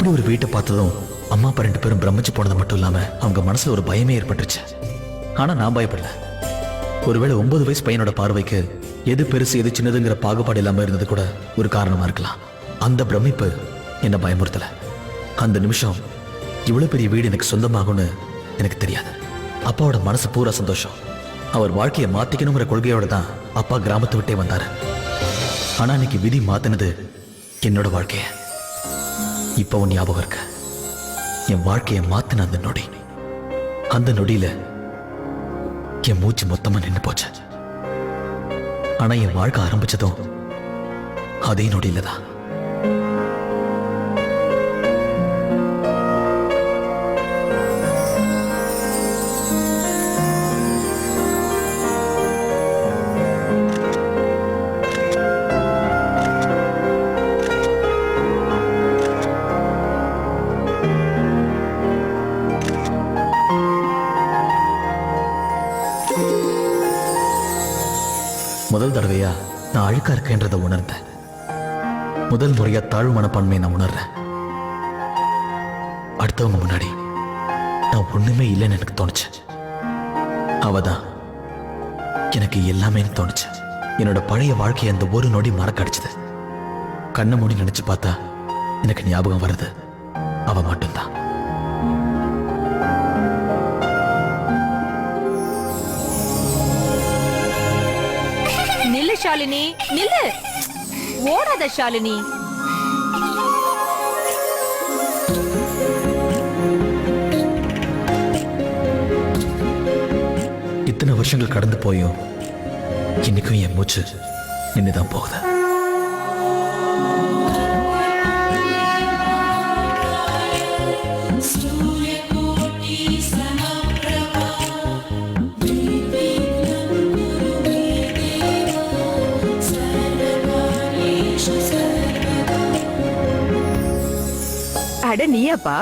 அப்படி ஒரு வீட்டை பார்த்ததும் அம்மா அப்பா 2 பேரும் பிரமிச்சு போனது மட்டும் இல்லாம அவங்க மனசுல ஒரு பயமே ஏற்பட்டுருச்சு. ஆனா நான் பயப்படல. ஒருவேளை 9 வயசு பையனோட பார்வைக்கு எது பெருசு எது சின்னதுங்கிற பாகுபாடு இல்லாம இருந்தது கூட ஒரு காரணமா இருக்கலாம். அந்த பிரமிப்பு என்ன பயமுறுத்தல. அந்த நிமிஷம் இவ்வளவு பெரிய வீடு எனக்கு சொந்தமாகும்னு எனக்கு தெரியாது. அப்பாவோட மனசு பூரா சந்தோஷம். அவர் வாழ்க்கையை மாத்திக்கணுங்கிற கொள்கையோட தான் அப்பா கிராமத்தை விட்டே வந்தாரு. ஆனா இன்னைக்கு விதி மாத்தினது என்னோட வாழ்க்கைய. இப்ப உன் ஞாபகம் இருக்க, என் வாழ்க்கையை மாத்தின அந்த நொடியில என் மூச்சு மொத்தமா நின்று போச்சு. ஆனா என் வாழ்க்கை ஆரம்பிச்சதும் அதே நொடியில தான். முதல் தடவையா நான் அழுக்கா இருக்கேன்றதை உணர்ந்தேன். முதல் முறையா தாழ்வு மனப்பான்மையை நான் உணர்றேன். அடுத்தவங்க முன்னாடி நான் ஒண்ணுமே இல்லைன்னு எனக்கு தோணுச்சு. அவதான் எனக்கு எல்லாமே தோணுச்சு. என்னோட பழைய வாழ்க்கையை அந்த ஒரு நொடி மறக்க அடிச்சது. கண்ணை மூடி நினைச்சு பார்த்தா எனக்கு ஞாபகம் வருது அவ மட்டும்தான். ஷாலினி நில்லு, ஓடாத ஷாலினி. இத்தனை வருஷங்கள் கடந்து போயும் இன்னைக்கும் என் மூச்சு நின்னுதான் போகுது. அட நீயாப்பா,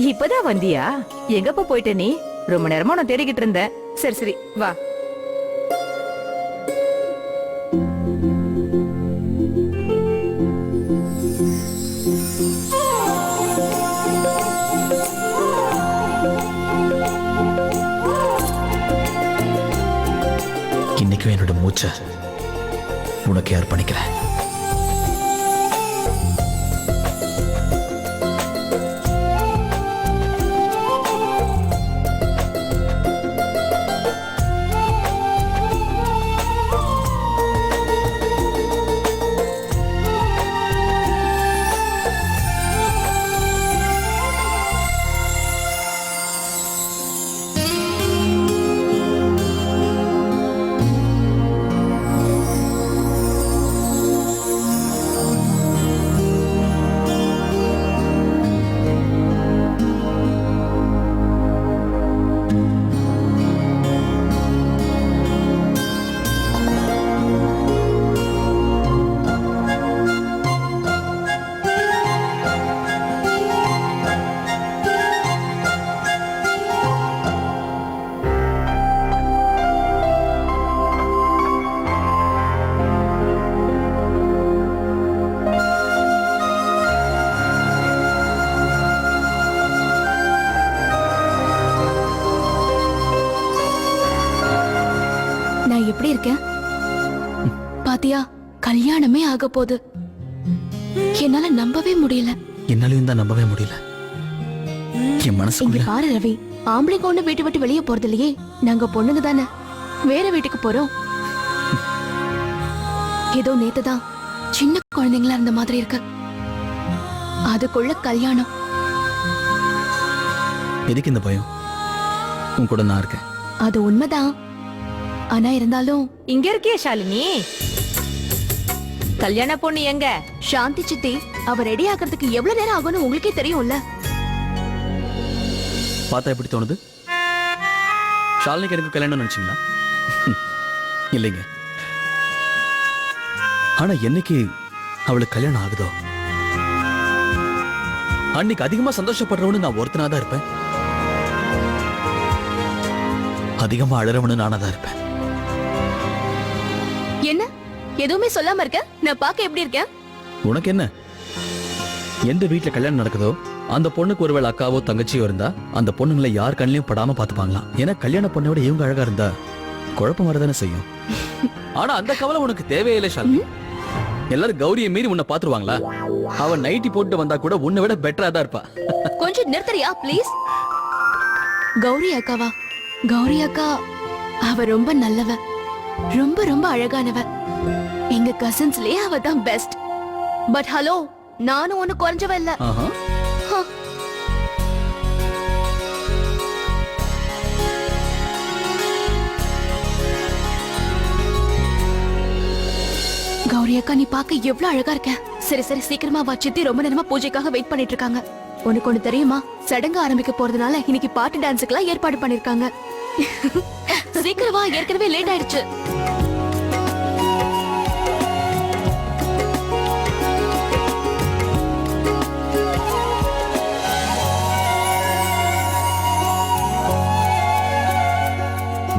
இப்பதான் வந்தியா? எங்கப்பா போயிட்ட நீ? ரொம்ப நேரமா நான் தேடிக்கிட்டு இருந்தேன். சரி சரி வா. இன்னைக்கும் என்னோட மூச்சை உனக்கு அர்ப்பணிக்கிறேன். எப்படி இருக்கேன் பாத்தியா? கல்யாணமே ஆக போகுது. என்னால நம்பவே முடியல. என்னாலையும் தான் நம்பவே முடியல. என் மனசுக்குள்ள பாரு ரவி, ஆம்பளைங்க ஒண்ணு வீட்டு விட்டு வெளியே போறது இல்லையே. நாங்க பொண்ணுங்க தானே, வேற வீட்டுக்கு போறோம். ஏதோ நேத்துதான் சின்ன குழந்தைங்களா இருந்த மாதிரி இருக்கு. அதுக்குள்ள கல்யாணம். எதுக்கு இந்த பயம்? உன் கூட நான் இருக்கேன். அது உண்மைதான். ஆனா இருந்தாலும் இங்க இருக்கிய ஷாலினி. கல்யாண பொண்ணு எங்க? சாந்தி சித்தி. அவ ரெடி ஆகிறதுக்கு எவ்வளவு நேரம் ஆகும்னு உங்களுக்கே தெரியும்ல. பார்த்தா எப்படி தோணுது? ஷாலினிக்கு எனக்கு கல்யாணம் நினைச்சீங்களா? இல்லைங்க. ஆனா என்னைக்கு அவளுக்கு கல்யாணம் ஆகுதோ அன்னைக்கு அதிகமா சந்தோஷப்படுறவனு நான் ஒருத்தனாதான் இருப்பேன். அதிகமா அழறவனு நானாதான் இருப்பேன். என்ன எதுவுமே சொல்லாம இருக்க? நான் பாக்க எப்படி இருக்கேன்? உனக்கு என்ன? எந்த வீட்டுல கல்யாணம் நடக்குதோ அந்த பொண்ணுக்கு ஒருவேளை அக்காவோ தங்கச்சியோ இருந்தா அந்த பொண்ணுங்களை யார் கண்ணிலையும் படாம பாத்துப்பாங்களாம். ஏன்னா கல்யாண பொண்ணோட இவங்க அழகா இருந்தா குழப்பம் வரதானே செய்யும். ஆனா அந்த கவலை உனக்கு தேவையில்லை ஷாலினி. எல்லாரும் கௌரியை மீறி உன்னை பாத்துருவாங்களா? அவன் நைட்டி போட்டு வந்தா கூட உன்னை விட பெட்டரா தான் இருப்பா. கொஞ்சம் நிறுத்தறியா ப்ளீஸ்? கௌரி அக்காவா? கௌரி அக்கா அவ ரொம்ப நல்லவ, ரொம்ப ரொம்ப அழகானவ. எங்க கசின்ஸ்லயே அவ தான் பெஸ்ட். பட் ஹலோ, நானும் ஒண்ணு குறைஞ்சவ இல்ல. ஆஹா. ஹ. கௌரி அக்கா, நீ பாக்க எவ்வளவு அழகா இருக்க. சரி சரி, சீக்கிரமா வா. சித்தி ரொம்ப நேரமா பூஜைக்காக வெயிட் பண்ணிட்டு இருக்காங்க. உனக்கு ஒண்ணு தெரியுமா? சடங்கு ஆரம்பிக்க போறதுனால இன்னைக்கு பாட்டு டான்ஸுக்குலாம் ஏற்பாடு பண்ணிருக்காங்க. சீக்கிரம் வா, ஏற்கனவே லேட் ஆயிடுச்சு.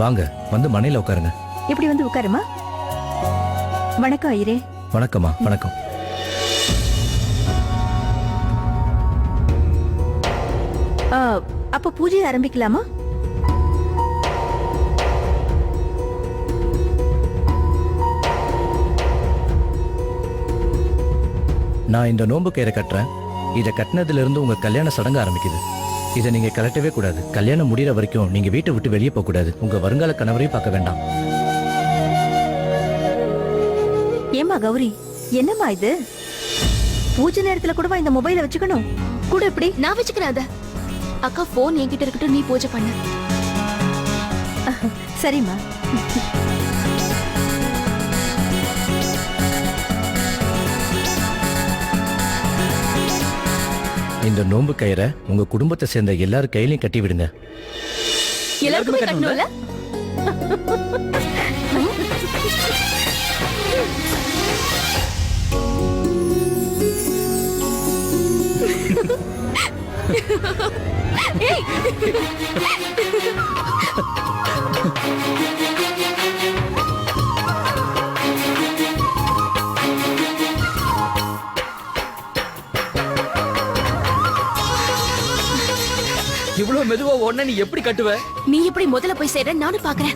வாங்க, வந்து மனையில உட்காருங்க. இப்படி வந்து உட்காருமா. வணக்கம் ஐயரே. வணக்கம்மா. வணக்கம். அப்ப பூஜை ஆரம்பிக்கலாமா? நான் இந்த நோன்பு கயிறை கட்டுறேன். இதை கட்டினதுல இருந்து உங்க கல்யாண சடங்கு ஆரம்பிக்குது. இதை நீங்க கலட்டவே கூடாது. கல்யாணம் முடியற வரைக்கும் நீங்க வீட்டை விட்டு வெளியே போக கூடாது. உங்க வருங்கால கணவரையும் பார்க்க வேண்டாம். ஏமா கௌரி, என்னம்மா இது? பூஜை நேரத்துல கூடவா இந்த மொபைலை வச்சுக்கணும்? கூட எப்படி? நான் வச்சுக்கிறேன் அத. அக்கா போன் என்கிட்ட இருக்கட்டும், நீ பூஜை பண்ணு. சரிம்மா. இந்த நோன்பு கயிறை உங்க குடும்பத்தை சேர்ந்த எல்லாரும் கையிலையும் கட்டி விடுங்க. எல்லாருக்குமே கட்டணும்ல? இவ்வளவு மெதுவா ஒண்ணு நீ எப்படி கட்டுவ? நீ எப்படி முதல்ல போய் சேர, நானும் பாக்குறேன்.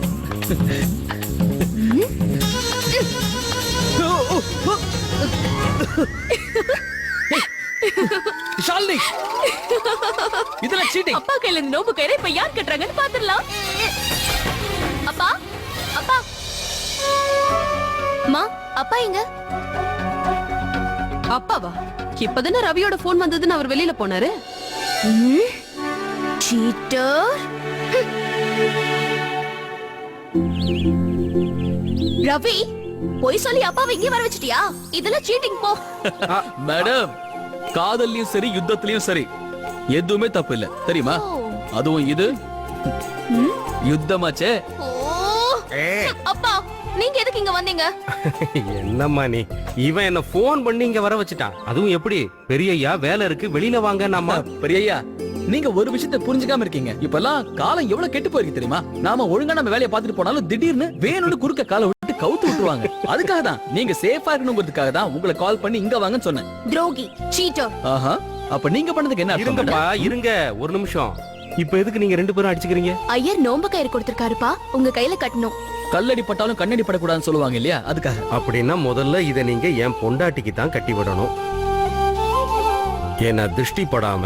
ஷாலினி, இதெல்லாம் சீட்டிங். அப்பா கையில இருந்து நோம்பு கயிறை இப்ப யார் கட்டுறாங்கன்னு பாத்துடலாம். அப்பா, அப்பா, அம்மா, அப்பா எங்க? அப்பாவா? இப்பதானே ரவியோட போன் வந்ததுன்னு அவர் வெளியில போனாரு. சீட்டர். ரவி, போய் சொல்லி அப்பாவை இங்கே வர வச்சிட்டியா? இதெல்லாம் சீட்டிங் போ. மேடம், காதல்லையும் சரி யுத்தத்திலயும் சரி எதுவுமே தப்பு இல்ல தெரியுமா? அதுவும் இது யுத்தமாச்சே. அப்பா, நீங்க எதுக்கு இங்க வந்தீங்க? என்னம்மா நீ? இவன் என்ன போன் பண்ணி இங்க வர வச்சுட்டான். அதுவும் எப்படி? பெரியய்யா வேலை இருக்கு, வெளியில வாங்க. நாம பெரியய்யா, நீங்க ஒரு விஷயத்தை புரிஞ்சுக்காம இருக்கீங்க. இப்பெல்லாம் காலம் எவ்வளவு கெட்டு போயிருக்கு தெரியுமா? நாம ஒழுங்கா நம்ம வேலையை பார்த்துட்டு போனாலும் திடீர்னு வேணும்னு குறுக்க காலை விட்டு கவுத்து விட்டுருவாங்க. அதுக்காக தான், நீங்க சேஃபா இருக்கணுங்கிறதுக்காக தான் உங்களை கால் பண்ணி இங்க வாங்கன்னு சொன்னேன். துரோகி, சீட்டர். ஆஹா, அப்ப நீங்க பண்ணதுக்கு என்ன அர்த்தம்? இருங்கப்பா, இருங்க ஒரு நிமிஷம். இப்ப எதுக்கு நீங்க ரெண்டு பேரும் அடிச்சுக்கிறீங்க? ஐயர் நோம்பு கயிறு கொடுத்திருக்காருப்பா, உங்க கையில கட்டணும். கல்லடி பட்டாலும் கண்ணடி படக்கூடாதுன்னு சொல்லுவாங்க இல்லையா? அதுக்காக. அப்படின்னா முதல்ல இதை நீங்க என் பொண்டாட்டிக்கு தான் கட்டி விடணும். ஏன்னா திருஷ்டி படாம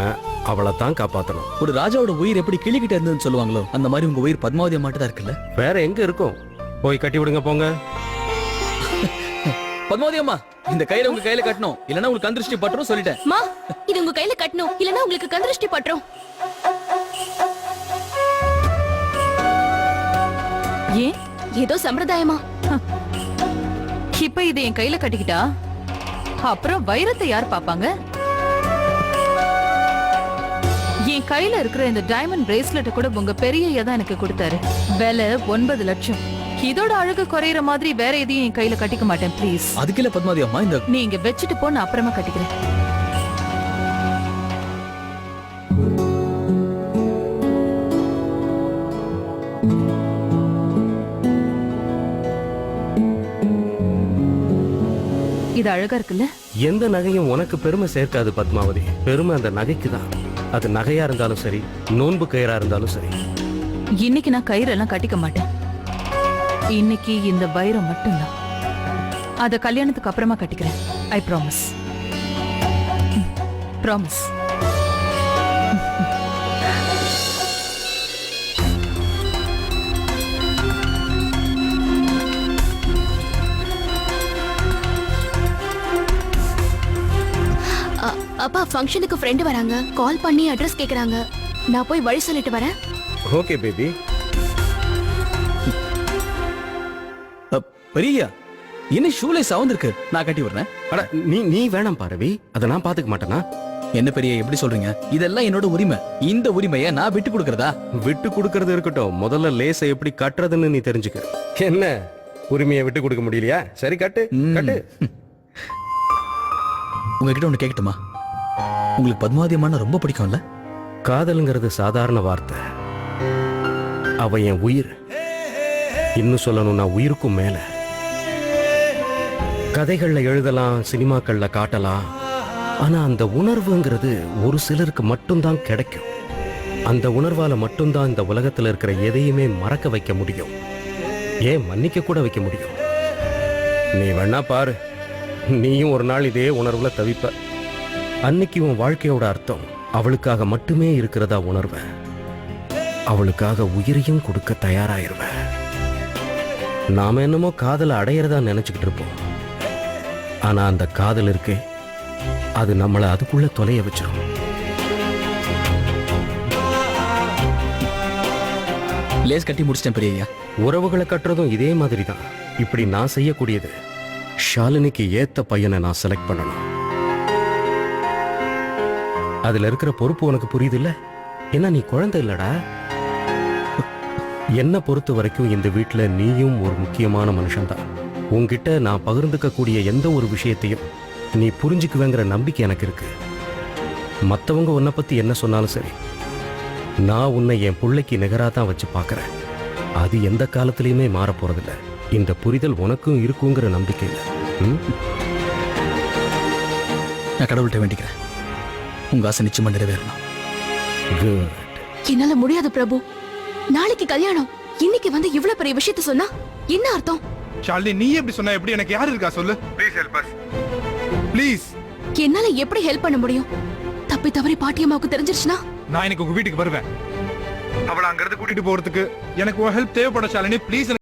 அவளை தான் காப்பாத்தணும். ஒரு ராஜாவோட உயிர் எப்படி கிளிக்கிட்ட இருந்ததுன்னு சொல்லுவாங்களோ, அந்த மாதிரி உங்க உயிர் பத்மாவதியா மட்டும் தான் இருக்குல்ல? வேற எங்க இருக்கும்? போய் கட்டி விடுங்க போங்க. பத்மாவதி அம்மா, இந்த கயிறை உங்க கையில கட்டணும், இல்லன்னா உங்களுக்கு கந்திருஷ்டி பட்டுரும் சொல்லிட்டேன். மா, இது உங்க கையில கட்டணும், இல்லனா உங்களுக்கு கந்திருஷ்டி பட்டுரும். ஏன்? ஏதோ சம்பிரதாயமா? இப்ப இதை என் கையில கட்டிக்கிட்டா அப்புறம் வைரத்தை யார் பாப்பாங்க? என் கையில இருக்கிற இந்த டைமண்ட் பிரேஸ்லெட் கூட உங்க பெரியய்யா தான் எனக்கு கொடுத்தாரு. விலை 9 லட்சம். இதோட அழகு குறையிற மாதிரி வேற எதையும் என் கையில கட்டிக்க மாட்டேன் ப்ளீஸ். அதுக்குள்ள பத்மாவதி அம்மா, இந்த நீங்க வச்சுட்டு போ, நான் அப்புறமா கட்டிக்கிறேன். இது அழகா இருக்குல்ல? எந்த நகையும் உனக்கு பெருமை சேர்க்காது பத்மாவதி. பெருமை அந்த நகைக்கு தான். அது நகையா இருந்தாலும் சரி, நோன்பு கயிறா இருந்தாலும் சரி. இன்னைக்கு நான் கயிறெல்லாம் கட்டிக்க மாட்டேன். இன்னைக்கு இந்த வைரம் மட்டும்தான். அத கல்யாணத்துக்கு அப்புறமா கட்டிக்கிறேன். I promise. ப்ராமிஸ். அப்பா ஃபங்க்ஷனுக்கு ஃப்ரெண்ட் வராங்க, கால் பண்ணி அட்ரஸ் கேக்குறாங்க. நான் போய் வழி சொல்லிட்டு வரேன். Okay baby. பெரியய்யா என்ன ஷூலேஸ் அவந்திருக்கு, நான் கட்டி விடுறேன். அட நீ வேணாம் பாரவி, அதை நான் பாத்துக்க மாட்டேனா? என்ன பெரிய எப்படி சொல்றீங்க? இதெல்லாம் என்னோட உரிமை. இந்த உரிமையை நான் விட்டு கொடுக்கறதா? விட்டு கொடுக்கறது இருக்கட்டும், முதல்ல லேசை எப்படி கட்டுறதுன்னு நீ தெரிஞ்சுக்க. என்ன உரிமையை விட்டு கொடுக்க முடியலையா? சரி கட்டு கட்டு. உங்ககிட்ட ஒண்ணு கேட்கட்டுமா? உங்களுக்கு பத்மாவதி அம்மானா ரொம்ப பிடிக்கும்ல? காதலுங்கிறது சாதாரண வார்த்தை. அவ என் உயிர். இன்னும் சொல்லணும்னா உயிருக்கும் மேல. கதைகள்ல எழுதலாம், சினிமாக்கள்ல காட்டலாம். ஆனா அந்த உணர்வுங்கிறது ஒரு சிலருக்கு மட்டும்தான் கிடைக்கும். அந்த உணர்வால மட்டும்தான் இந்த உலகத்துல இருக்கிற எதையுமே மறக்க வைக்க முடியும். ஏன் மன்னிக்க கூட வைக்க முடியும். நீ வேணா பாரு, நீயும் ஒரு நாள் இதே உணர்வுல தவிப்ப. அன்னைக்கு உன் வாழ்க்கையோட அர்த்தம் அவளுக்காக மட்டுமே இருக்கிறதா உணர்வ. அவளுக்காக உயிரையும் கொடுக்க தயாராயிருவ. நாம என்னமோ காதலை அடையிறதா நினைச்சுக்கிட்டு இருப்போம். ஆனா அந்த காதல் இருக்கு, அது நம்மளை அதுக்குள்ள தொலைய வச்சிடும். லேஸ் கட்டி முடிச்சிட்டேன் பெரியய்யா. உறவுகளை கட்டுறதும் இதே மாதிரி தான். இப்படி நான் செய்யக்கூடியது, ஷாலினிக்கு ஏத்த பையனை நான் செலக்ட் பண்ணணும். அதுல இருக்கிற பொறுப்பு உனக்கு புரியுது இல்ல? என்ன நீ குழந்தை இல்லடா. என்ன பொறுத்த வரைக்கும் இந்த வீட்டுல நீயும் ஒரு முக்கியமான மனுஷன்தான். உன்கிட்ட நான் பகிர்ந்துக்க கூடிய எந்த ஒரு விஷயத்தையும் நீ புரிஞ்சுக்குவேங்கிற நம்பிக்கை எனக்கு இருக்கு. மத்தவங்க உன்னை பத்தி என்ன சொன்னாலும் சரி, நான் உன்னை என் பிள்ளைக்கு நிகரா தான் வச்சு பார்க்கறேன். அது எந்த காலத்திலயுமே மாற போறதில்ல. இந்த புரிதல் உனக்கும் இருக்குங்கிற நம்பிக்கை இல்லை. நான் கடவுள்கிட்ட வேண்டிக்கிறேன், உங்க ஆசை நிச்சயமா நிறைவேறணும். Good. என்னால முடியாது பிரபு. நாளைக்கு கல்யாணம், இன்னைக்கு வந்து இவ்வளவு பெரிய விஷயத்த சொன்னா என்ன அர்த்தம்? ஷாலினி, நீ எப்படி சொன்ன? எப்படி? எனக்கு யார் இருக்கா சொல்லு. Please help us. ப்ளீஸ். என்னால எப்படி ஹெல்ப் பண்ண முடியும்? தப்பி தவறி பாட்டியம்மாவுக்கு தெரிஞ்சிருச்சுனா நான் இன்னைக்கு உங்க வீட்டுக்கு வருவேன். அவளை அங்க இருந்து கூட்டிட்டு போறதுக்கு எனக்கு ஹெல்ப் தேவைப்படும் ஷாலினி. ப்ளீஸ்.